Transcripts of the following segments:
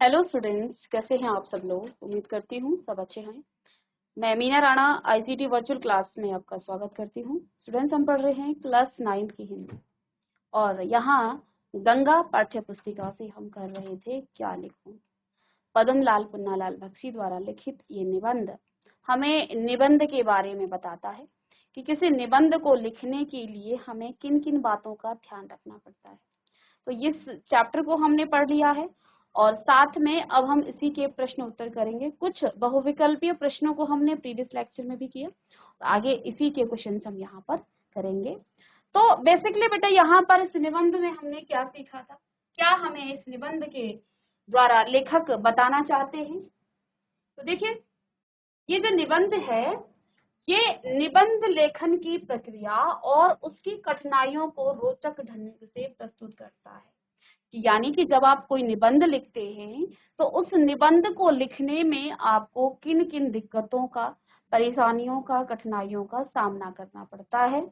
Hello students, कैसे हैं आप सब लोग। उम्मीद करती हूँ सब अच्छे हैं। मैं Meena Rana ICT virtual class में आपका स्वागत करती हूँ। स्टूडेंट्स, हम पढ़ रहे हैं क्लास 9 की हिंदी और यहाँ गंगा पाठ्य पुस्तिका से हम कर रहे थे क्या लिखूं। पद्मलाल पुन्नालाल बख्शी द्वारा लिखित ये निबंध हमें निबंध के बारे में बताता है कि किसी निबंध को लिखने के लिए हमें किन किन बातों का ध्यान रखना पड़ता है। तो इस चैप्टर को हमने पढ़ लिया है और साथ में अब हम इसी के प्रश्न उत्तर करेंगे। कुछ बहुविकल्पीय प्रश्नों को हमने प्रीवियस लेक्चर में भी किया, आगे इसी के क्वेश्चन हम यहाँ पर करेंगे। तो बेसिकली बेटा यहाँ पर इस निबंध में हमने क्या सीखा था, क्या हमें इस निबंध के द्वारा लेखक बताना चाहते हैं। तो देखिए, ये जो निबंध है ये निबंध लेखन की प्रक्रिया और उसकी कठिनाइयों को रोचक ढंग से प्रस्तुत करता है। यानी कि जब आप कोई निबंध लिखते हैं तो उस निबंध को लिखने में आपको किन किन दिक्कतों का, परेशानियों का, कठिनाइयों का सामना करना पड़ता है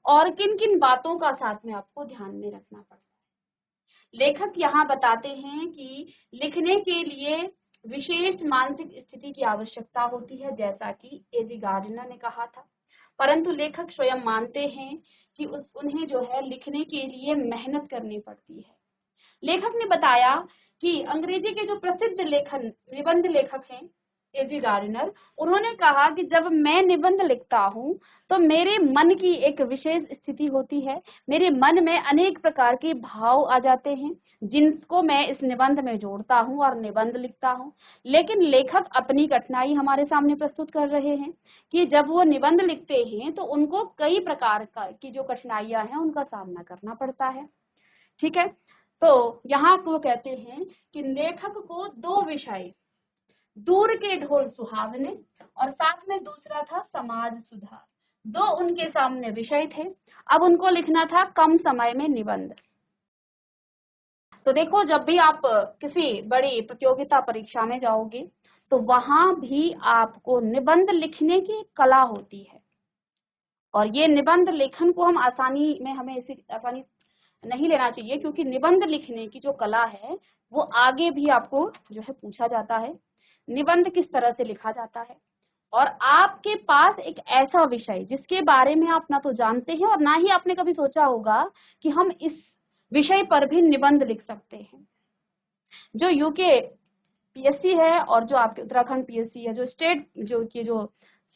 और किन किन बातों का साथ में आपको ध्यान में रखना पड़ता है। लेखक यहाँ बताते हैं कि लिखने के लिए विशेष मानसिक स्थिति की आवश्यकता होती है, जैसा कि एजी गार्डनर ने कहा था। परंतु लेखक स्वयं मानते हैं कि उन्हें जो है लिखने के लिए मेहनत करनी पड़ती है। लेखक ने बताया कि अंग्रेजी के जो प्रसिद्ध निबंध लेखक हैं एजी गार्डनर, उन्होंने कहा कि जब मैं निबंध लिखता हूँ तो मेरे मन की एक विशेष स्थिति होती है। मेरे मन में अनेक प्रकार के भाव आ जाते हैं जिनको मैं इस निबंध में जोड़ता हूँ और निबंध लिखता हूँ। लेकिन लेखक अपनी कठिनाई हमारे सामने प्रस्तुत कर रहे हैं कि जब वो निबंध लिखते हैं तो उनको कई प्रकार की जो कठिनाइयां हैं उनका सामना करना पड़ता है। ठीक है, तो यहाँ वो कहते हैं कि लेखक को दो विषय, दूर के ढोल सुहावने और साथ में दूसरा था समाज सुधार, दो उनके सामने विषय थे। अब उनको लिखना था कम समय में निबंध। तो देखो, जब भी आप किसी बड़ी प्रतियोगिता परीक्षा में जाओगे तो वहां भी आपको निबंध लिखने की कला होती है और ये निबंध लेखन को हमें इसी आसानी नहीं लेना चाहिए, क्योंकि निबंध लिखने की जो कला है वो आगे भी आपको जो है पूछा जाता है। निबंध किस तरह से लिखा जाता है और आपके पास एक ऐसा विषय जिसके बारे में आप ना तो जानते हैं और ना ही आपने कभी सोचा होगा कि हम इस विषय पर भी निबंध लिख सकते हैं। जो यूके पीएससी है और जो आपके उत्तराखंड पीएससी है, जो स्टेट जो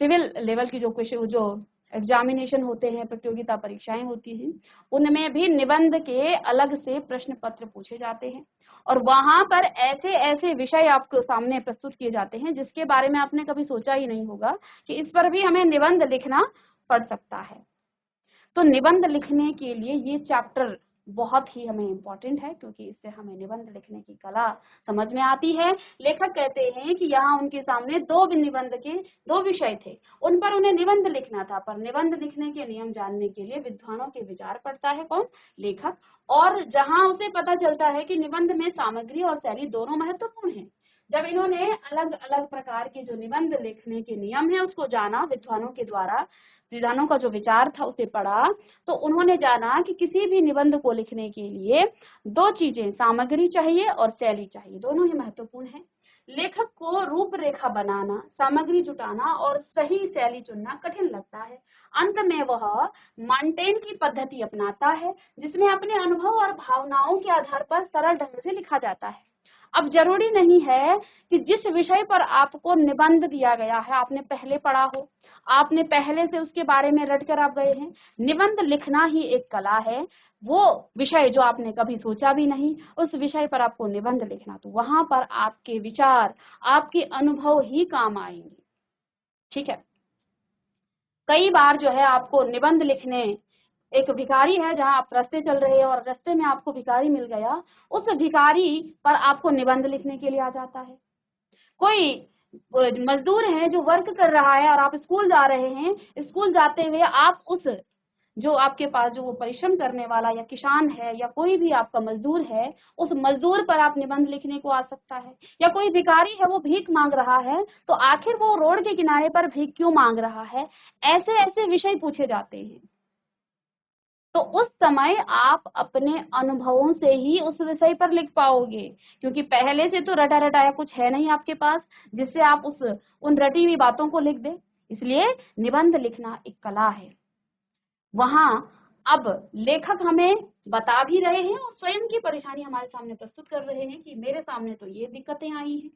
सिविल लेवल की जो एग्जामिनेशन होते हैं, प्रतियोगिता परीक्षाएं होती हैं, उनमें भी निबंध के अलग से प्रश्न पत्र पूछे जाते हैं और वहां पर ऐसे ऐसे विषय आपके सामने प्रस्तुत किए जाते हैं जिसके बारे में आपने कभी सोचा ही नहीं होगा कि इस पर भी हमें निबंध लिखना पड़ सकता है। तो निबंध लिखने के लिए ये चैप्टर बहुत ही हमें इम्पोर्टेंट है, क्योंकि इससे हमें निबंध लिखने की कला समझ में आती है। लेखक कहते हैं कि यहाँ उनके सामने निबंध के दो विषय थे, उन पर उन्हें निबंध लिखना था, पर निबंध लिखने के नियम जानने के लिए विद्वानों के विचार पढ़ता है कौन? लेखक। और जहाँ उसे पता चलता है कि निबंध में सामग्री और शैली दोनों महत्वपूर्ण है। जब इन्होंने अलग अलग प्रकार के जो निबंध लिखने के नियम है उसको जाना, विद्वानों का जो विचार था उसे पढ़ा, तो उन्होंने जाना कि किसी भी निबंध को लिखने के लिए दो चीजें, सामग्री चाहिए और शैली चाहिए, दोनों ही महत्वपूर्ण है। लेखक को रूपरेखा बनाना, सामग्री जुटाना और सही शैली चुनना कठिन लगता है। अंत में वह मॉन्टेन की पद्धति अपनाता है जिसमें अपने अनुभव और भावनाओं के आधार पर सरल ढंग से लिखा जाता है। अब जरूरी नहीं है कि जिस विषय पर आपको निबंध दिया गया है आपने पहले पढ़ा हो, आपने पहले से उसके बारे में रट कर आप गए हैं। निबंध लिखना ही एक कला है। वो विषय जो आपने कभी सोचा भी नहीं, उस विषय पर आपको निबंध लिखना, तो वहां पर आपके विचार, आपके अनुभव ही काम आएंगे। ठीक है, कई बार जो है आपको निबंध लिखने, एक भिखारी है, जहां आप रास्ते चल रहे हैं और रास्ते में आपको भिखारी मिल गया, उस भिखारी पर आपको निबंध लिखने के लिए आ जाता है। कोई मजदूर है जो वर्क कर रहा है और आप स्कूल जा रहे हैं, स्कूल जाते हुए आप उस जो आपके पास जो वो परिश्रम करने वाला या किसान है या कोई भी आपका मजदूर है, उस मजदूर पर आप निबंध लिखने को आ सकता है। या कोई भिखारी है, वो भीख मांग रहा है, तो आखिर वो रोड के किनारे पर भीख क्यों मांग रहा है, ऐसे ऐसे विषय पूछे जाते हैं। तो उस समय आप अपने अनुभवों से ही उस विषय पर लिख पाओगे, क्योंकि पहले से तो रटा रटाया कुछ है नहीं आपके पास जिससे आप उन रटी हुई बातों को लिख दे। इसलिए निबंध लिखना एक कला है। वहां अब लेखक हमें बता भी रहे हैं और स्वयं की परेशानी हमारे सामने प्रस्तुत कर रहे हैं कि मेरे सामने तो ये दिक्कतें आई हैं।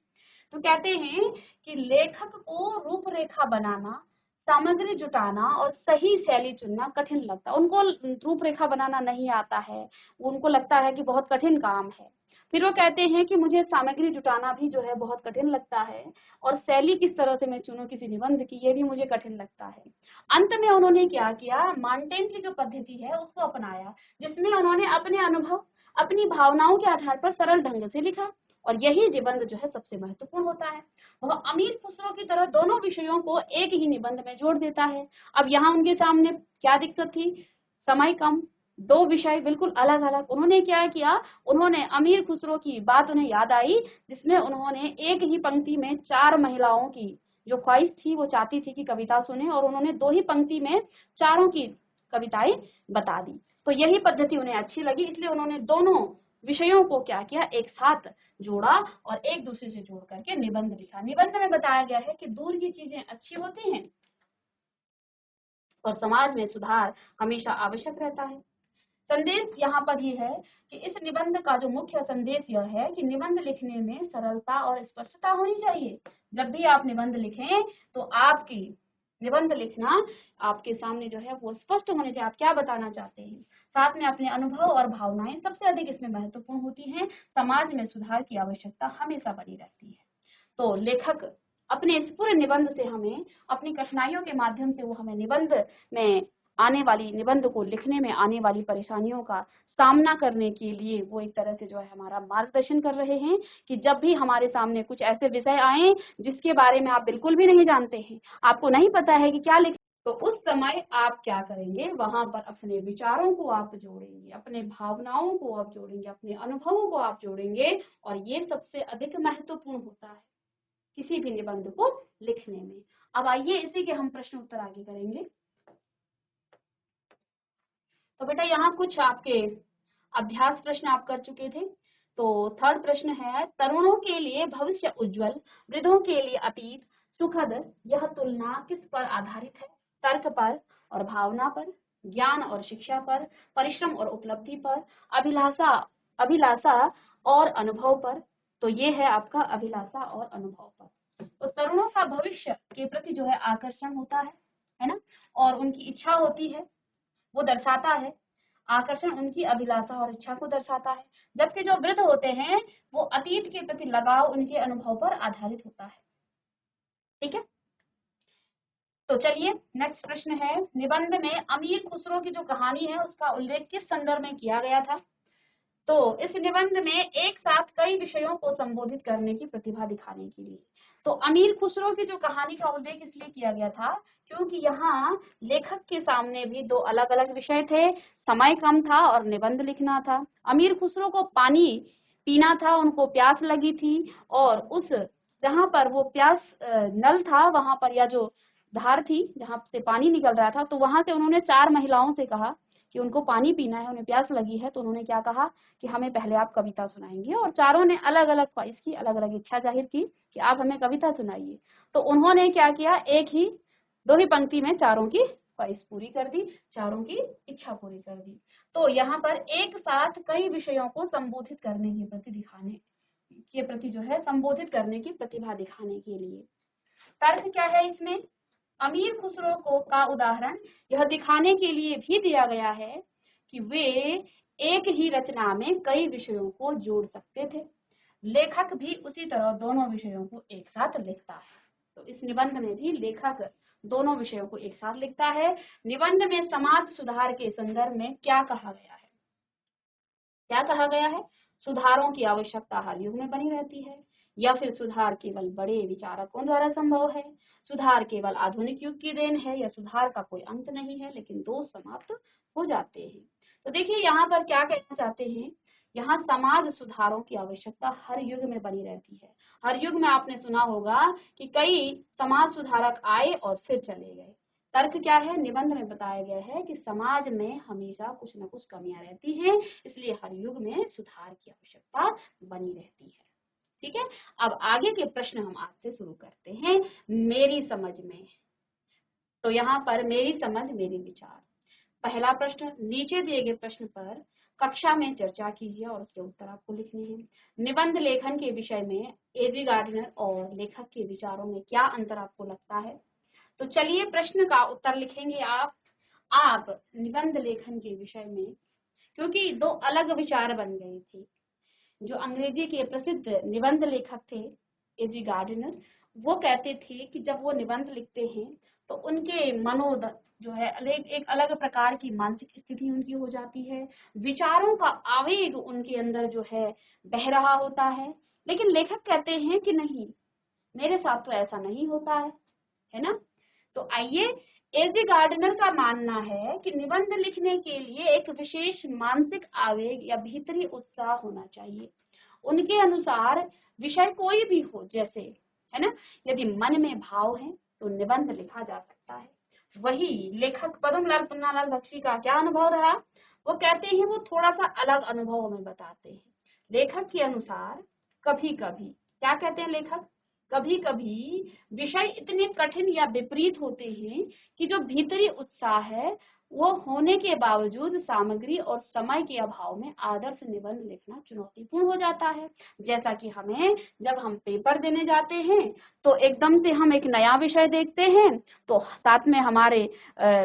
तो कहते हैं कि लेखक को रूपरेखा बनाना, सामग्री जुटाना और सही शैली चुनना कठिन लगता है। उनको रूपरेखा बनाना नहीं आता है, उनको लगता है कि बहुत कठिन काम है। फिर वो कहते हैं कि मुझे सामग्री जुटाना भी जो है बहुत कठिन लगता है और शैली किस तरह से मैं चुनूं किसी निबंध की, ये भी मुझे कठिन लगता है। अंत में उन्होंने क्या किया, मार्टेन की जो पद्धति है उसको अपनाया, जिसमें उन्होंने अपने अनुभव, अपनी भावनाओं के आधार पर सरल ढंग से लिखा। और यही निबंध जो है सबसे महत्वपूर्ण होता है। वह अमीर खुसरो की तरह दोनों विषयों को एक ही निबंध में जोड़ देता है। अब यहाँ उनके सामने क्या दिक्कत थी, समय कम, दो विषय बिल्कुल अलग अलग। उन्होंने क्या किया, उन्होंने अमीर खुसरो की बात उन्हें याद आई, जिसमें उन्होंने एक ही पंक्ति में 4 महिलाओं की जो ख्वाहिश थी, वो चाहती थी कि कविता सुने, और उन्होंने 2 ही पंक्ति में चारों की कविताएं बता दी। तो यही पद्धति उन्हें अच्छी लगी, इसलिए उन्होंने दोनों विषयों को क्या किया, एक साथ जोड़ा और एक दूसरे से जोड़ करके निबंध लिखा। निबंध में बताया गया है कि दूर की चीजें अच्छी होती हैं और समाज में सुधार हमेशा आवश्यक रहता है। संदेश यहाँ पर ये है कि इस निबंध का जो मुख्य संदेश यह है कि निबंध लिखने में सरलता और स्पष्टता होनी चाहिए। जब भी आप निबंध लिखें तो आपकी निबंध लिखना आपके सामने जो है वो स्पष्ट होने चाहिए, आप क्या बताना चाहते हैं। साथ में अपने अनुभव और भावनाएं सबसे अधिक इसमें महत्वपूर्ण होती हैं। समाज में सुधार की आवश्यकता हमेशा बनी रहती है। तो लेखक अपने इस पूरे निबंध से हमें, अपनी कठिनाइयों के माध्यम से वो हमें निबंध में आने वाली, निबंध को लिखने में आने वाली परेशानियों का सामना करने के लिए वो एक तरह से जो है हमारा मार्गदर्शन कर रहे हैं कि जब भी हमारे सामने कुछ ऐसे विषय आए जिसके बारे में आप बिल्कुल भी नहीं जानते हैं, आपको नहीं पता है कि क्या लिखें, तो उस समय आप क्या करेंगे, वहां पर अपने विचारों को आप जोड़ेंगे, अपने भावनाओं को आप जोड़ेंगे, अपने अनुभवों को आप जोड़ेंगे। और ये सबसे अधिक महत्वपूर्ण होता है किसी भी निबंध को लिखने में। अब आइए इसी के हम प्रश्न उत्तर आगे करेंगे। तो बेटा यहाँ कुछ आपके अभ्यास प्रश्न आप कर चुके थे। तो थर्ड प्रश्न है, तरुणों के लिए भविष्य उज्जवल, वृद्धों के लिए अतीत सुखद, यह तुलना किस पर आधारित है? तर्क पर और भावना पर, ज्ञान और शिक्षा पर, परिश्रम और उपलब्धि पर, अभिलाषा अभिलाषा और अनुभव पर। तो ये है आपका अभिलाषा और अनुभव पर। तो तरुणों का भविष्य के प्रति जो है आकर्षण होता है ना, और उनकी इच्छा होती है, वो दर्शाता है। आकर्षण उनकी अभिलाषा और इच्छा को दर्शाता है। जबकि जो वृद्ध होते हैं वो अतीत के प्रति लगाव उनके अनुभव पर आधारित होता है। ठीक है, तो चलिए नेक्स्ट प्रश्न है, निबंध में अमीर खुसरो की जो कहानी है उसका उल्लेख किस संदर्भ में किया गया था? तो इस निबंध में एक साथ कई विषयों को संबोधित करने की प्रतिभा दिखाने के लिए। तो अमीर खुसरो की जो कहानी का उल्लेख इसलिए किया गया था क्योंकि यहाँ लेखक के सामने भी 2 अलग अलग विषय थे, समय कम था और निबंध लिखना था। अमीर खुसरो को पानी पीना था, उनको प्यास लगी थी, और उस जहाँ पर वो प्यास नल था वहां पर, या जो धार थी जहाँ से पानी निकल रहा था, तो वहां से उन्होंने 4 महिलाओं से कहा कि उनको पानी पीना है, उन्हें प्यास लगी है। तो उन्होंने क्या कहा कि हमें पहले आप कविता सुनाएंगे, और चारों ने अलग अलग ख्वाहिश की, अलग अलग इच्छा जाहिर की कि आप हमें कविता सुनाइए। तो उन्होंने क्या किया, एक ही 2 ही पंक्ति में चारों की ख्वाहिश पूरी कर दी, चारों की इच्छा पूरी कर दी। तो यहाँ पर एक साथ कई विषयों को संबोधित करने के प्रति जो है संबोधित करने की प्रतिभा दिखाने के लिए। तर्क क्या है इसमें, अमीर खुसरो को का उदाहरण यह दिखाने के लिए भी दिया गया है कि वे एक ही रचना में कई विषयों को जोड़ सकते थे। लेखक भी उसी तरह दोनों विषयों को एक साथ लिखता है। तो इस निबंध में भी लेखक दोनों विषयों को एक साथ लिखता है। निबंध में समाज सुधार के संदर्भ में क्या कहा गया है? क्या कहा गया है? सुधारों की आवश्यकता हर युग में बनी रहती है, या फिर सुधार केवल बड़े विचारकों द्वारा संभव है? सुधार केवल आधुनिक युग की देन है, या सुधार का कोई अंत नहीं है लेकिन दोष समाप्त हो जाते हैं? तो देखिए यहाँ पर क्या कहना चाहते हैं, यहाँ समाज सुधारों की आवश्यकता हर युग में बनी रहती है। हर युग में आपने सुना होगा कि कई समाज सुधारक आए और फिर चले गए, तर्क क्या है? निबंध में बताया गया है कि समाज में हमेशा कुछ न कुछ कमियां रहती हैं, इसलिए हर युग में सुधार की आवश्यकता बनी रहती है। ठीक है, अब आगे के प्रश्न हम आज से शुरू करते हैं मेरी समझ में। तो यहाँ पर मेरी समझ मेरे विचार। पहला प्रश्न, नीचे दिए गए प्रश्न पर कक्षा में चर्चा कीजिए और उसके उत्तर आपको लिखने हैं। निबंध लेखन के विषय में एजी गार्डनर और लेखक के विचारों में क्या अंतर आपको लगता है? तो चलिए प्रश्न का उत्तर लिखेंगे आप निबंध लेखन के विषय में, क्योंकि दो अलग विचार बन गए थे। जो अंग्रेजी के प्रसिद्ध निबंध लेखक थे एजी गार्डनर, वो कहते थे कि जब वो निबंध लिखते हैं तो उनके मनोद जो है एक अलग प्रकार की मानसिक स्थिति उनकी हो जाती है, विचारों का आवेग उनके अंदर जो है बह रहा होता है। लेकिन लेखक कहते हैं कि नहीं, मेरे साथ तो ऐसा नहीं होता है ना। तो आइए, एजी गार्डनर का मानना है कि निबंध लिखने के लिए एक विशेष मानसिक आवेग या भीतरी उत्साह होना चाहिए। उनके अनुसार विषय कोई भी हो, जैसे है ना, यदि मन में भाव है तो निबंध लिखा जा सकता है। वही लेखक पद्मलाल पन्नालाल बख्शी का क्या अनुभव रहा? वो कहते हैं, वो थोड़ा सा अलग अनुभव हमें बताते हैं। लेखक के अनुसार कभी कभी, क्या कहते हैं लेखक, कभी कभी विषय इतने कठिन या विपरीत होते हैं कि जो भीतरी उत्साह है वो होने के बावजूद सामग्री और समय के अभाव में आदर्श निबंध लिखना चुनौतीपूर्ण हो जाता है। जैसा कि हमें जब हम पेपर देने जाते हैं तो एकदम से हम एक नया विषय देखते हैं, तो साथ में हमारे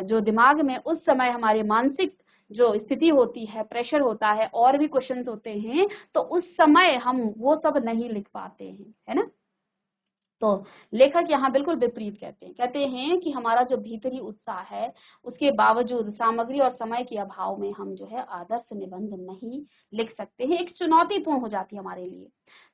जो दिमाग में उस समय हमारे मानसिक जो स्थिति होती है, प्रेशर होता है और भी क्वेश्चंस होते हैं, तो उस समय हम वो सब नहीं लिख पाते हैं, है ना। तो लेखक यहाँ बिल्कुल विपरीत कहते हैं कि हमारा जो भीतरी उत्साह है उसके बावजूद सामग्री और समय के अभाव में हम जो है आदर्श निबंध नहीं लिख सकते हैं, एक चुनौतीपूर्ण हो जाती है हमारे लिए।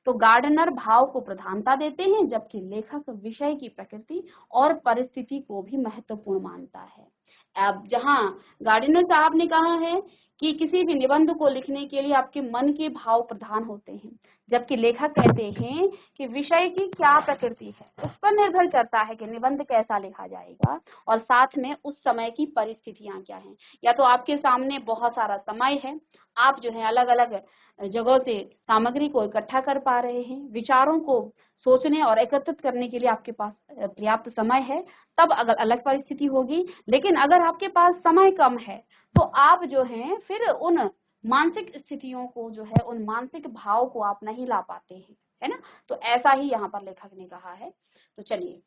तो गार्डनर भाव को प्रधानता देते हैं, जबकि लेखक विषय की प्रकृति और परिस्थिति को भी महत्वपूर्ण मानता है। अब जहाँ गार्डनर साहब ने कहा है कि किसी भी निबंध को लिखने के लिए आपके मन के भाव प्रधान होते हैं, जबकि लेखक कहते हैं कि विषय की क्या प्रकृति है उस पर निर्भर करता है कि निबंध कैसा लिखा जाएगा, और साथ में उस समय की परिस्थितियां क्या हैं। या तो आपके सामने बहुत सारा समय है, आप जो है अलग अलग जगहों से सामग्री को इकट्ठा कर पा रहे हैं, विचारों को सोचने और एकत्रित करने के लिए आपके पास पर्याप्त समय है, तब अगर अलग परिस्थिति होगी। लेकिन अगर आपके पास समय कम है तो आप जो है फिर उन मानसिक स्थितियों को जो है, उन मानसिक भाव को आप नहीं ला पाते हैं, है ना। तो ऐसा ही यहाँ पर लेखक ने कहा है। तो चलिए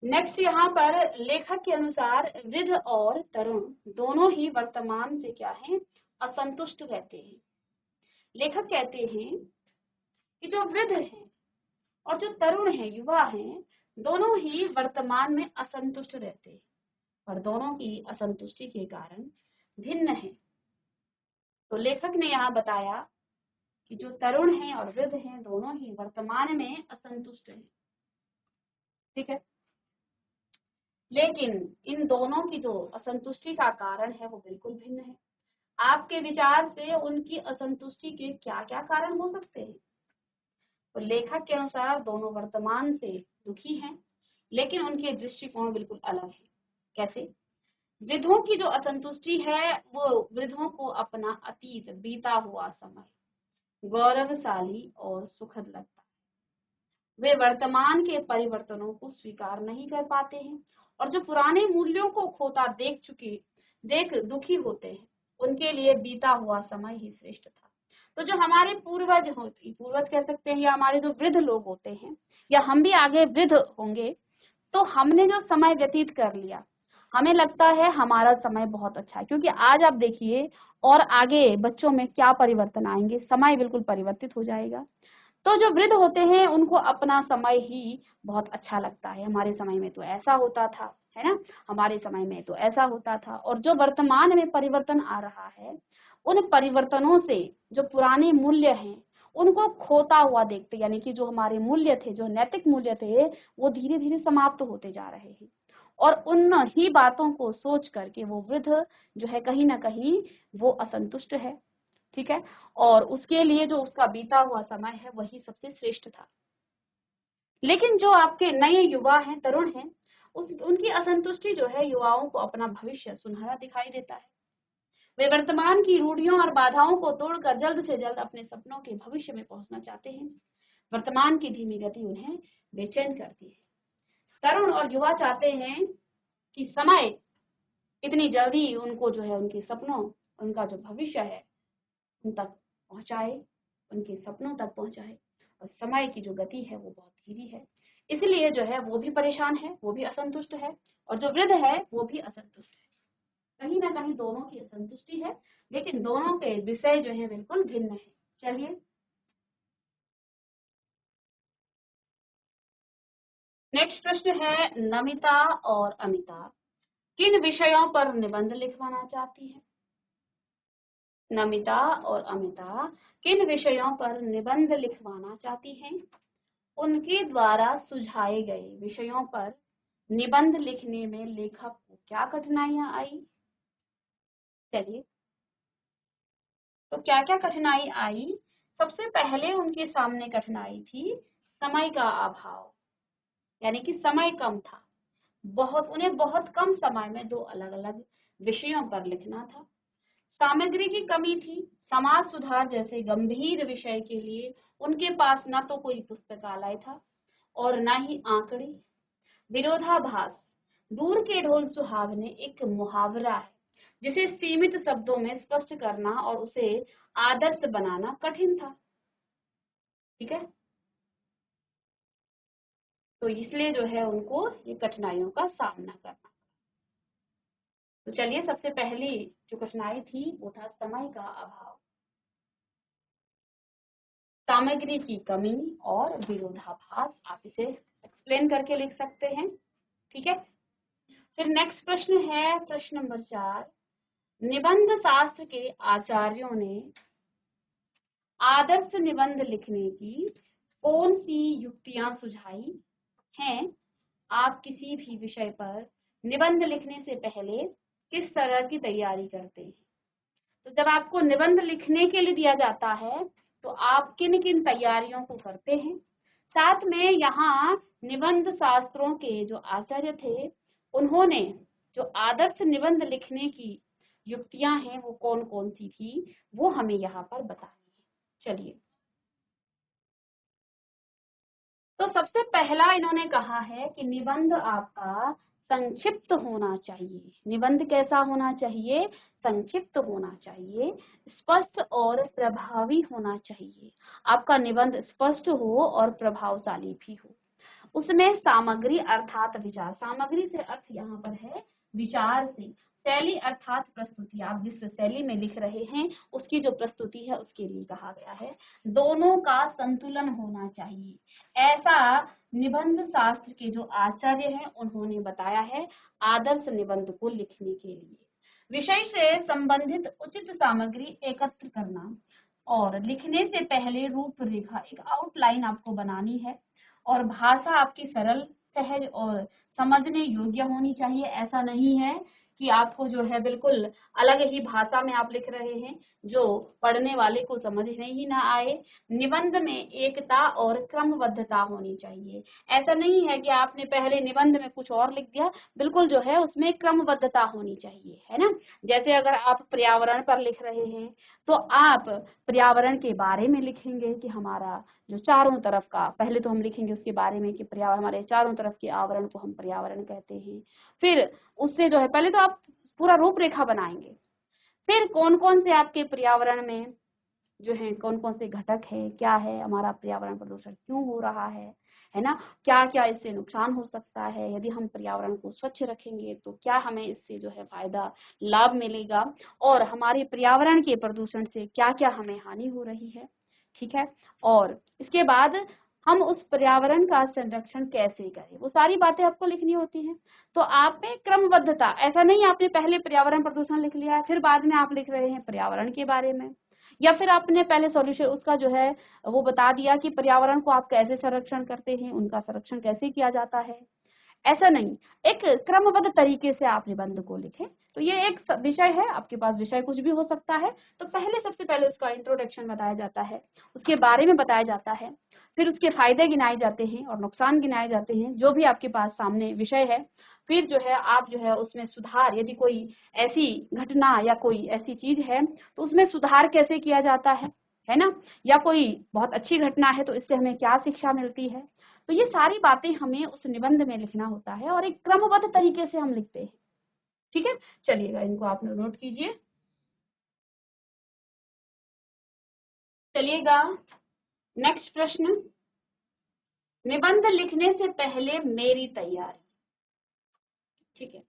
नेक्स्ट, यहाँ पर लेखक के अनुसार वृद्ध और तरुण दोनों ही वर्तमान से क्या है, असंतुष्ट रहते हैं। लेखक कहते हैं कि जो वृद्ध हैं और जो तरुण हैं, युवा हैं, दोनों ही वर्तमान में असंतुष्ट रहते हैं, और दोनों की असंतुष्टि के कारण भिन्न है। तो लेखक ने यहाँ बताया कि जो तरुण हैं और वृद्ध हैं दोनों ही वर्तमान में असंतुष्ट हैं, ठीक है। लेकिन इन दोनों की जो असंतुष्टि का कारण है वो बिल्कुल भिन्न है। आपके विचार से उनकी असंतुष्टि के क्या क्या कारण हो सकते हैं? तो लेखक के अनुसार दोनों वर्तमान से दुखी हैं, लेकिन उनके दृष्टिकोण बिल्कुल अलग है। कैसे? वृद्धों की जो असंतुष्टि है वो वृद्धों को अपना अतीत, बीता हुआ समय गौरवशाली और सुखद लगता है। वे वर्तमान के परिवर्तनों को स्वीकार नहीं कर पाते हैं, और जो पुराने मूल्यों को खोता देख दुखी होते हैं, उनके लिए बीता हुआ समय ही श्रेष्ठ था। तो जो हमारे पूर्वज कह सकते हैं, या हमारे जो वृद्ध लोग होते हैं, या हम भी आगे वृद्ध होंगे, तो हमने जो समय व्यतीत कर लिया, हमें लगता है हमारा समय बहुत अच्छा है, क्योंकि आज आप देखिए और आगे बच्चों में क्या परिवर्तन आएंगे, समय बिल्कुल परिवर्तित हो जाएगा। तो जो वृद्ध होते हैं उनको अपना समय ही बहुत अच्छा लगता है, हमारे समय में तो ऐसा होता था, है ना, हमारे समय में तो ऐसा होता था। और जो वर्तमान में परिवर्तन आ रहा है, उन परिवर्तनों से जो पुराने मूल्य हैं उनको खोता हुआ देखते, यानी कि जो हमारे मूल्य थे, जो नैतिक मूल्य थे, वो धीरे धीरे समाप्त होते जा रहे हैं। और उन ही बातों को सोच करके वो वृद्ध जो है कहीं ना कहीं वो असंतुष्ट है, ठीक है, और उसके लिए जो उसका बीता हुआ समय है वही सबसे श्रेष्ठ था। लेकिन जो आपके नए युवा हैं, तरुण हैं, उनकी असंतुष्टि जो है युवाओं को अपना भविष्य सुनहरा दिखाई देता है। वे वर्तमान की रूढ़ियों और बाधाओं को तोड़कर जल्द से जल्द अपने सपनों के भविष्य में पहुंचना चाहते हैं। वर्तमान की धीमी गति उन्हें बेचैन करती है। तरुण और युवा चाहते हैं कि समय इतनी जल्दी उनको जो है उनके सपनों, उनका जो भविष्य है उन तक पहुंचाए, उनके सपनों तक पहुंचाए, और समय की जो गति है वो बहुत धीमी है। इसलिए जो है वो भी परेशान है, वो भी असंतुष्ट है, और जो वृद्ध है वो भी असंतुष्ट है। कहीं ना कहीं दोनों की असंतुष्टि है, लेकिन दोनों के विषय जो है बिल्कुल भिन्न है। चलिए नेक्स्ट प्रश्न है, नमिता और अमिता किन विषयों पर निबंध लिखवाना चाहती है? नमिता और अमिता किन विषयों पर निबंध लिखवाना चाहती हैं? उनके द्वारा सुझाए गए विषयों पर निबंध लिखने में लेखक को क्या कठिनाइयां आई? चलिए, तो क्या क्या कठिनाई आई? सबसे पहले उनके सामने कठिनाई थी समय का अभाव, यानी कि समय कम था। उन्हें बहुत कम समय में दो अलग अलग विषयों पर लिखना था। सामग्री की कमी थी। समाज सुधार जैसे गंभीर विषय के लिए उनके पास न तो कोई पुस्तकालय था और न ही आंकड़े। विरोधाभास, दूर के ढोल सुहावने एक मुहावरा है जिसे सीमित शब्दों में स्पष्ट करना और उसे आदर्श बनाना कठिन था। ठीक है, तो इसलिए जो है उनको ये कठिनाइयों का सामना करना। तो चलिए, सबसे पहली जो कठिनाई थी वो था समय का अभाव, सामग्री की कमी और विरोधाभास। आप इसे एक्सप्लेन करके लिख सकते हैं। ठीक है, फिर नेक्स्ट प्रश्न है प्रश्न नंबर 4। निबंध शास्त्र के आचार्यों ने आदर्श निबंध लिखने की कौन सी युक्तियां सुझाई हैं? आप किसी भी विषय पर निबंध लिखने से पहले किस तरह की तैयारी करते हैं? तो जब आपको निबंध लिखने के लिए दिया जाता है तो आप किन किन तैयारियों को करते हैं? साथ में यहाँ निबंध शास्त्रों के जो आचार्य थे उन्होंने जो आदर्श निबंध लिखने की युक्तियां हैं वो कौन कौन सी थी वो हमें यहाँ पर बतानी है। चलिए, तो सबसे पहला इन्होंने कहा है कि निबंध आपका संक्षिप्त होना चाहिए। निबंध कैसा होना चाहिए? संक्षिप्त होना चाहिए, स्पष्ट और प्रभावी होना चाहिए। आपका निबंध स्पष्ट हो और प्रभावशाली भी हो। उसमें सामग्री अर्थात विचार, सामग्री से अर्थ यहाँ पर है विचार से। शैली अर्थात प्रस्तुति, आप जिस शैली में लिख रहे हैं उसकी जो प्रस्तुति है उसके लिए कहा गया है। दोनों का संतुलन होना चाहिए, ऐसा निबंध शास्त्र के जो आचार्य हैं उन्होंने बताया है आदर्श निबंध को लिखने के लिए। विषय से संबंधित उचित सामग्री एकत्र करना और लिखने से पहले रूपरेखा, एक आउटलाइन आपको बनानी है, और भाषा आपकी सरल, सहज और समझने योग्य होनी चाहिए। ऐसा नहीं है कि आपको जो है बिल्कुल अलग ही भाषा में आप लिख रहे हैं जो पढ़ने वाले को समझने ही ना आए। निबंध में एकता और क्रमबद्धता होनी चाहिए। ऐसा नहीं है कि आपने पहले निबंध में कुछ और लिख दिया, बिल्कुल जो है उसमें क्रमबद्धता होनी चाहिए, है ना। जैसे अगर आप पर्यावरण पर लिख रहे हैं तो आप पर्यावरण के बारे में लिखेंगे कि हमारा जो चारों तरफ का, पहले तो हम लिखेंगे उसके बारे में कि पर्यावरण, हमारे चारों तरफ के आवरण को हम पर्यावरण कहते हैं। फिर उससे जो है पहले तो आप पूरा रूपरेखा बनाएंगे, फिर कौन कौन से आपके पर्यावरण में जो है कौन कौन से घटक है, क्या है, हमारा पर्यावरण प्रदूषण क्यों हो रहा है ना, क्या क्या इससे नुकसान हो सकता है, यदि हम पर्यावरण को स्वच्छ रखेंगे तो क्या हमें इससे जो है फायदा लाभ मिलेगा, और हमारे पर्यावरण के प्रदूषण से क्या क्या हमें हानि हो रही है। ठीक है, और इसके बाद हम उस पर्यावरण का संरक्षण कैसे करें, वो सारी बातें आपको लिखनी होती हैं। तो आप में क्रमबद्धता, ऐसा नहीं आपने पहले पर्यावरण प्रदूषण लिख लिया है फिर बाद में आप लिख रहे हैं पर्यावरण के बारे में, या फिर आपने पहले सॉल्यूशन उसका जो है वो बता दिया कि पर्यावरण को आप कैसे संरक्षण करते हैं, उनका संरक्षण कैसे किया जाता है। ऐसा नहीं, एक क्रमबद्ध तरीके से आप निबंध को लिखें। तो ये एक विषय है, आपके पास विषय कुछ भी हो सकता है, तो पहले सबसे पहले उसका इंट्रोडक्शन बताया जाता है, उसके बारे में बताया जाता है। फिर उसके फायदे गिनाए जाते हैं और नुकसान गिनाए जाते हैं, जो भी आपके पास सामने विषय है। फिर जो है आप जो है उसमें सुधार, यदि कोई ऐसी घटना या कोई ऐसी चीज है तो उसमें सुधार कैसे किया जाता है ना, या कोई बहुत अच्छी घटना है तो इससे हमें क्या शिक्षा मिलती है। तो ये सारी बातें हमें उस निबंध में लिखना होता है और एक क्रमबद्ध तरीके से हम लिखते हैं। ठीक है, चलिएगा इनको आप नोट कीजिए। चलिएगा नेक्स्ट प्रश्न, निबंध लिखने से पहले मेरी तैयारी। ठीक है,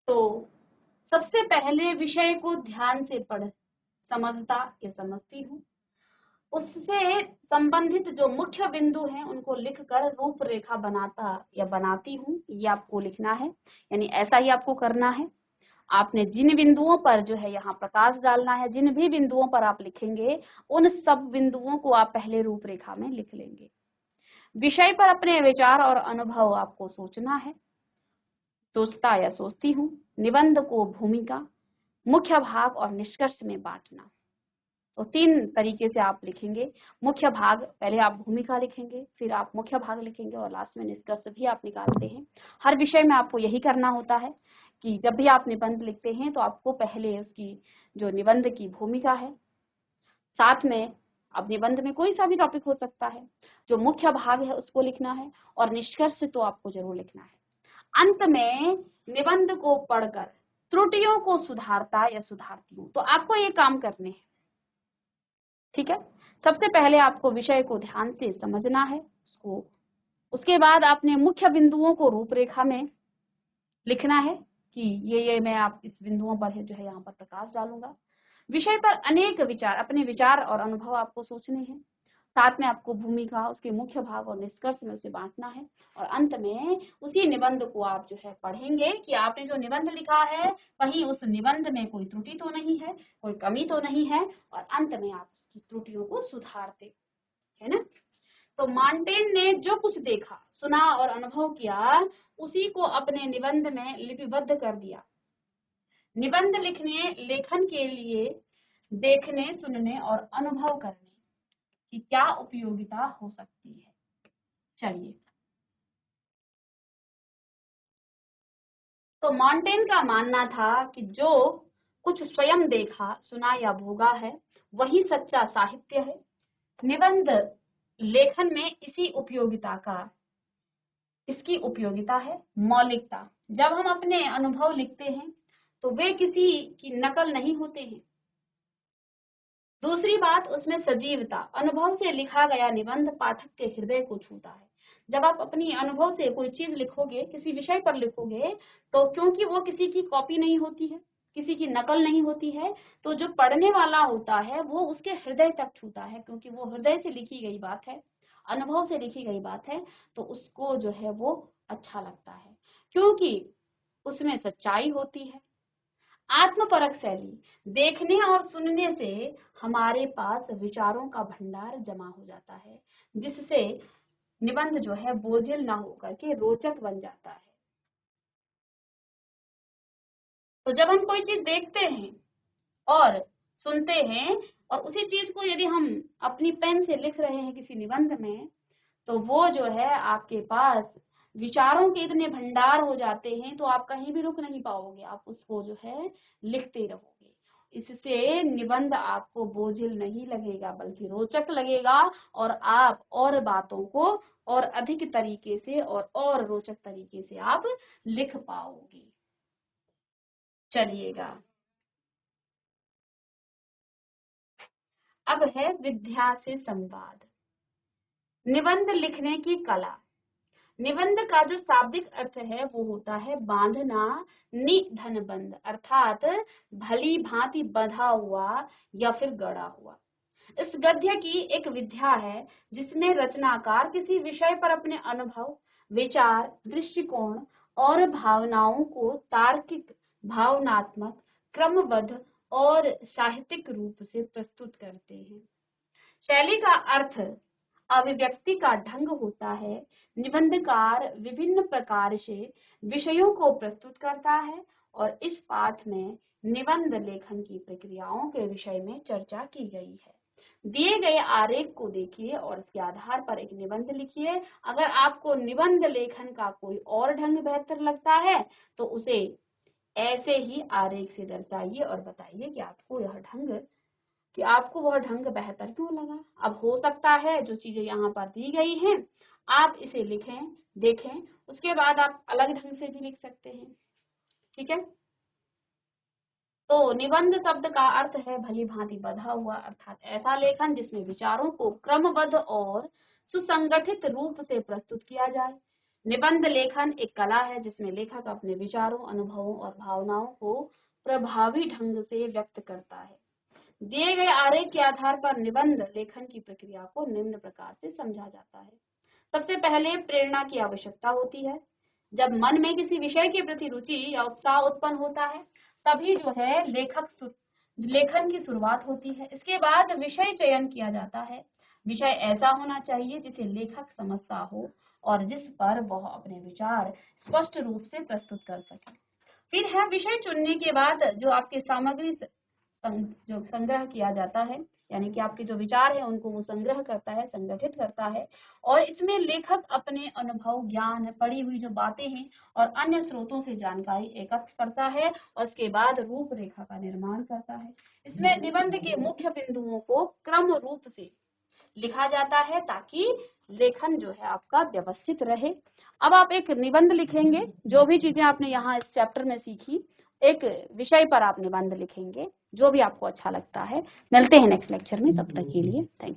तो सबसे पहले विषय को ध्यान से पढ़ समझता या समझती हूँ, उससे संबंधित जो मुख्य बिंदु हैं उनको लिखकर रूपरेखा बनाता या बनाती हूँ, ये आपको लिखना है, यानी ऐसा ही आपको करना है। आपने जिन बिंदुओं पर जो है यहाँ प्रकाश डालना है, जिन भी बिंदुओं पर आप लिखेंगे उन सब बिंदुओं को आप पहले रूपरेखा में लिख लेंगे। विषय पर अपने विचार और अनुभव आपको सोचना है, सोचता या सोचती हूँ। निबंध को भूमिका, मुख्य भाग और निष्कर्ष में बांटना। तो 3 तरीके से आप लिखेंगे। मुख्य भाग, पहले आप भूमिका लिखेंगे, फिर आप मुख्य भाग लिखेंगे और लास्ट में निष्कर्ष भी आप निकालते हैं। हर विषय में आपको यही करना होता है कि जब भी आप निबंध लिखते हैं तो आपको पहले उसकी जो निबंध की भूमिका है, साथ में अब निबंध में कोई सा भी टॉपिक हो सकता है, जो मुख्य भाग है उसको लिखना है और निष्कर्ष तो आपको जरूर लिखना है। अंत में निबंध को पढ़कर त्रुटियों को सुधारता या सुधारती हूँ। तो आपको ये काम करने हैं। ठीक है, सबसे पहले आपको विषय को ध्यान से समझना है, उसके बाद आपने मुख्य बिंदुओं को रूपरेखा में लिखना है कि ये मैं आप इस बिंदुओं पर है जो है यहाँ पर प्रकाश डालूंगा। विषय पर अनेक विचार, अपने विचार और अनुभव आपको सोचने हैं। साथ में आपको भूमिका, उसके मुख्य भाग और निष्कर्ष में उसे बांटना है और अंत में उसी निबंध को आप जो है पढ़ेंगे कि आपने जो निबंध लिखा है वहीं उस निबंध में कोई त्रुटि तो नहीं है, कोई कमी तो नहीं है, और अंत में आप उसकी त्रुटियों को सुधारते, है ना। तो मार्टिन ने जो कुछ देखा, सुना और अनुभव किया उसी को अपने निबंध में लिपिबद्ध कर दिया। निबंध लेखन के लिए देखने, सुनने और अनुभव करने की क्या उपयोगिता हो सकती है। चलिए, तो मार्टिन का मानना था कि जो कुछ स्वयं देखा, सुना या भोगा है वही सच्चा साहित्य है। निबंध लेखन में इसकी उपयोगिता है मौलिकता। जब हम अपने अनुभव लिखते हैं तो वे किसी की नकल नहीं होते हैं। दूसरी बात, उसमें सजीवता। अनुभव से लिखा गया निबंध पाठक के हृदय को छूता है। जब आप अपनी अनुभव से कोई चीज लिखोगे, किसी विषय पर लिखोगे, तो क्योंकि वो किसी की कॉपी नहीं होती है, किसी की नकल नहीं होती है, तो जो पढ़ने वाला होता है वो उसके हृदय तक छूता है, क्योंकि वो हृदय से लिखी गई बात है, अनुभव से लिखी गई बात है, तो उसको जो है वो अच्छा लगता है, क्योंकि उसमें सच्चाई होती है। आत्मपरक शैली, देखने और सुनने से हमारे पास विचारों का भंडार जमा हो जाता है, जिससे निबंध जो है बोझिल ना होकर के रोचक बन जाता है। तो जब हम कोई चीज देखते हैं और सुनते हैं और उसी चीज को यदि हम अपनी पेन से लिख रहे हैं किसी निबंध में, तो वो जो है आपके पास विचारों के इतने भंडार हो जाते हैं तो आप कहीं भी रुक नहीं पाओगे, आप उसको जो है लिखते रहोगे। इससे निबंध आपको बोझिल नहीं लगेगा बल्कि रोचक लगेगा और आप और बातों को और अधिक तरीके से और रोचक तरीके से आप लिख पाओगे। चलिएगा, अब है विद्या से संवाद। निबंध लिखने की कला। निबंध का जो शाब्दिक अर्थ है वो होता है बांधना, निधन बंध, अर्थात भली भांति बंधा हुआ या फिर गढ़ा हुआ। इस गद्य की एक विद्या है जिसमें रचनाकार किसी विषय पर अपने अनुभव, विचार, दृष्टिकोण और भावनाओं को तार्किक, भावनात्मक, क्रमबद्ध और साहित्यिक रूप से प्रस्तुत करते हैं। शैली का अर्थ अभिव्यक्ति का ढंग होता है। निबंधकार विभिन्न प्रकार से विषयों को प्रस्तुत करता है और इस पाठ में निबंध लेखन की प्रक्रियाओं के विषय में चर्चा की गई है। दिए गए आरेख को देखिए और इसके आधार पर एक निबंध लिखिए। अगर आपको निबंध लेखन का कोई और ढंग बेहतर लगता है तो उसे ऐसे ही आरेख से दर्शाइए और बताइए कि आपको वह ढंग बेहतर क्यों लगा। अब हो सकता है जो चीजें यहाँ पर दी गई हैं आप इसे लिखें, देखें, उसके बाद आप अलग ढंग से भी लिख सकते हैं। ठीक है, तो निबंध शब्द का अर्थ है भली भांति बधा हुआ, अर्थात ऐसा लेखन जिसमें विचारों को क्रमबद्ध और सुसंगठित रूप से प्रस्तुत किया जाए। निबंध लेखन एक कला है जिसमें लेखक अपने विचारों, अनुभवों और भावनाओं को प्रभावी ढंग से व्यक्त करता है। दिए गए आरेख के आधार पर निबंध लेखन की प्रक्रिया को निम्न प्रकार से समझा जाता है। सबसे पहले प्रेरणा की आवश्यकता होती है। जब मन में किसी विषय के प्रति रुचि या उत्साह उत्पन्न होता है तभी जो है लेखन की शुरुआत होती है। इसके बाद विषय चयन किया जाता है। विषय ऐसा होना चाहिए जिसे लेखक समझता हो और जिस पर वह अपने विचार स्पष्ट रूप से प्रस्तुत कर सके। फिर है विषय चुनने के बाद जो आपके सामग्री जो संग्रह किया जाता है, यानी कि आपके जो विचार है उनको वो संग्रह करता है, संगठित करता है और इसमें लेखक अपने अनुभव, ज्ञान, पढ़ी हुई जो बातें हैं और अन्य स्रोतों से जानकारी एकत्र करता है और उसके बाद रूपरेखा का निर्माण करता है। इसमें निबंध के मुख्य बिंदुओं को क्रम रूप से लिखा जाता है ताकि लेखन जो है आपका व्यवस्थित रहे। अब आप एक निबंध लिखेंगे, जो भी चीजें आपने यहाँ इस चैप्टर में सीखी एक विषय पर आप निबंध लिखेंगे, जो भी आपको अच्छा लगता है। मिलते हैं नेक्स्ट लेक्चर में, तब तक के लिए थैंक यू।